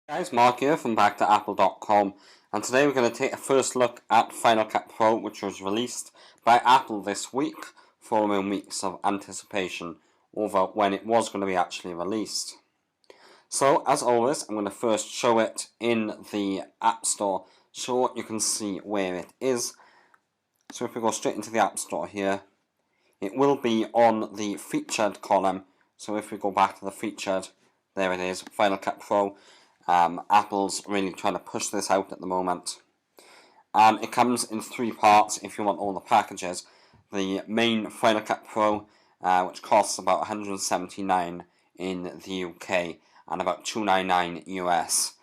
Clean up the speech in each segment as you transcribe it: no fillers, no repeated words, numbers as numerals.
Guys, Mark here from backtoapple.com, and today we're going to take a first look at Final Cut Pro, which was released by Apple this week, following weeks of anticipation over when it was going to be actually released. So, as always, I'm going to first show it in the App Store so you can see where it is. So if we go straight into the App Store here, it will be on the featured column. So if we go back to the featured, there it is, Final Cut Pro. Apple's really trying to push this out at the moment. It comes in three parts if you want all the packages. The main Final Cut Pro, which costs about $179 in the UK and about $299 US.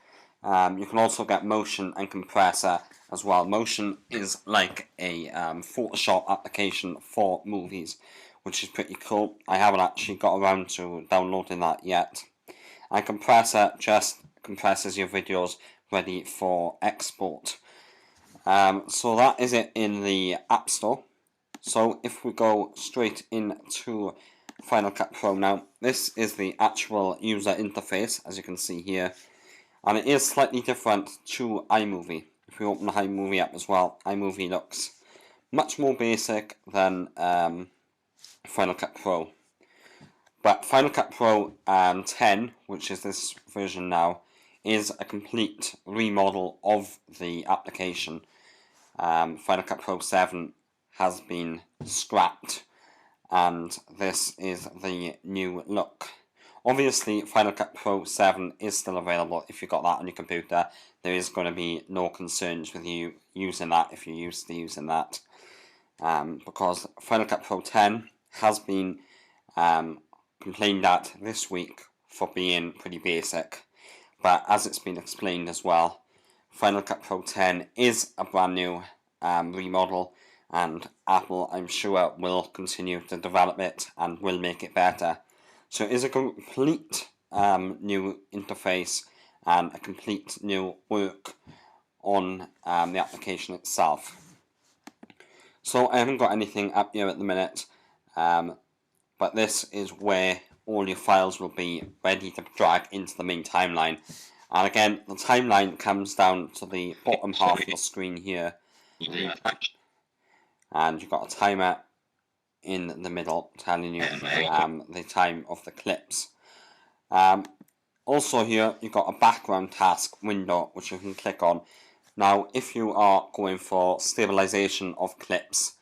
You can also get Motion and Compressor as well. Motion is like a Photoshop application for movies, which is pretty cool. I haven't actually got around to downloading that yet. And Compressor just compresses your videos ready for export. So that is it in the App Store. So if we go straight into Final Cut Pro now, this is the actual user interface, as you can see here, and it is slightly different to iMovie. If we open the iMovie app as well, iMovie looks much more basic than Final Cut Pro. But Final Cut Pro 10, which is this version now, is a complete remodel of the application. Final Cut Pro 7 has been scrapped, and this is the new look. Obviously, Final Cut Pro 7 is still available if you've got that on your computer. There is going to be no concerns with you using that if you're used to using that. Because Final Cut Pro 10 has been complained at this week for being pretty basic. But as it's been explained as well, Final Cut Pro 10 is a brand new remodel, and Apple, I'm sure, will continue to develop it and will make it better. So it is a complete new interface and a complete new work on the application itself. So I haven't got anything up here at the minute, but this is where all your files will be ready to drag into the main timeline. And again, the timeline comes down to the bottom half of the screen here, and you've got a timer in the middle telling you the time of the clips. Also here, you've got a background task window which you can click on. Now, if you are going for stabilization of clips,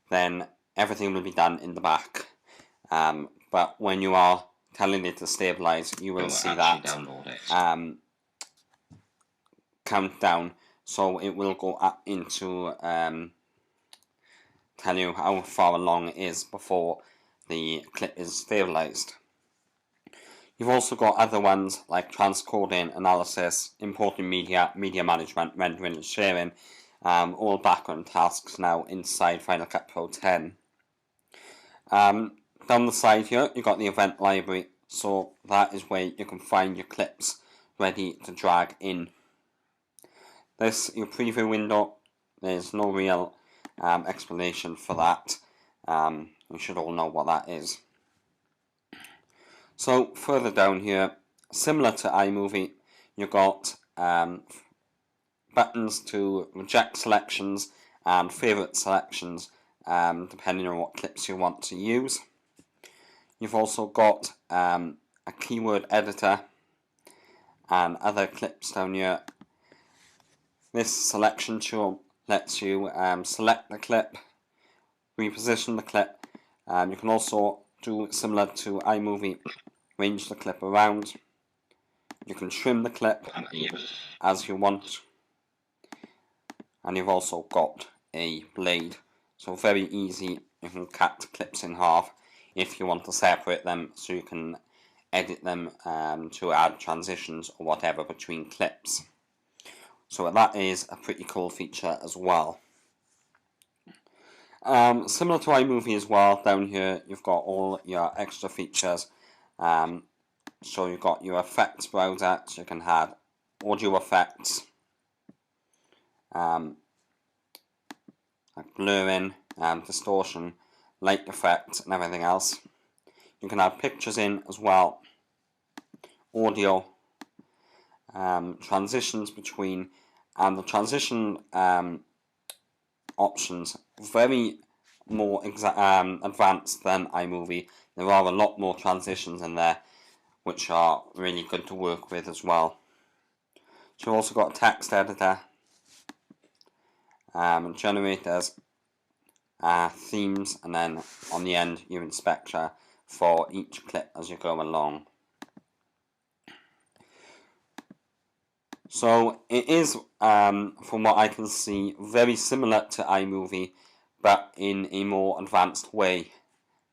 then everything will be done in the back. But when you are telling it to stabilize, you will see that countdown. So it will go up into tell you how far along it is before the clip is stabilized. You've also got other ones like transcoding, analysis, importing media, media management, rendering and sharing, all background tasks now inside Final Cut Pro 10. Down the side here, you've got the event library, so that is where you can find your clips ready to drag in. This, your preview window, there's no real explanation for that. You should all know what that is. So further down here, similar to iMovie, you've got buttons to reject selections and favorite selections, depending on what clips you want to use. You've also got a keyword editor and other clips down here. This selection tool lets you select the clip, reposition the clip. You can also do similar to iMovie, range the clip around. You can trim the clip as you want. And you've also got a blade. So very easy, you can cut clips in half if you want to separate them so you can edit them to add transitions or whatever between clips. So that is a pretty cool feature as well. Similar to iMovie as well, down here you've got all your extra features. So you've got your effects browser, so you can add audio effects, like blurring, distortion, light effects and everything else. You can add pictures in as well, audio, transitions between, and the transition options very more advanced than iMovie. There are a lot more transitions in there, which are really good to work with as well. So you've also got a text editor, generators, themes, and then on the end your inspector for each clip as you go along. So it is, from what I can see, very similar to iMovie, but in a more advanced way.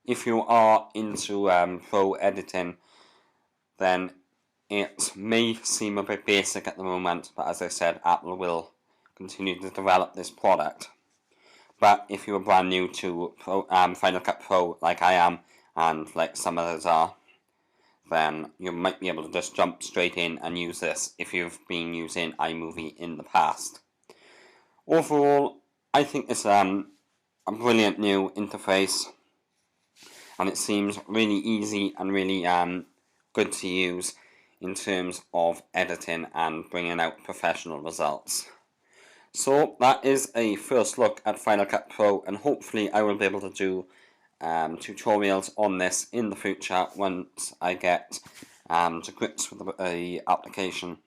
If you are into pro editing, then it may seem a bit basic at the moment, but as I said, Apple will continue to develop this product. But if you're brand new to Final Cut Pro, like I am, and like some others are, then you might be able to just jump straight in and use this if you've been using iMovie in the past. Overall, I think it's a brilliant new interface, and it seems really easy and really good to use in terms of editing and bringing out professional results. So that is a first look at Final Cut Pro, and hopefully I will be able to do tutorials on this in the future once I get to grips with the application.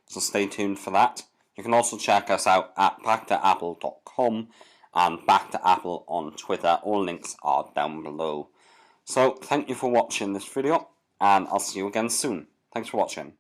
So stay tuned for that. You can also check us out at backtoapple.com and backtoapple on Twitter. All links are down below. So thank you for watching this video, and I'll see you again soon. Thanks for watching.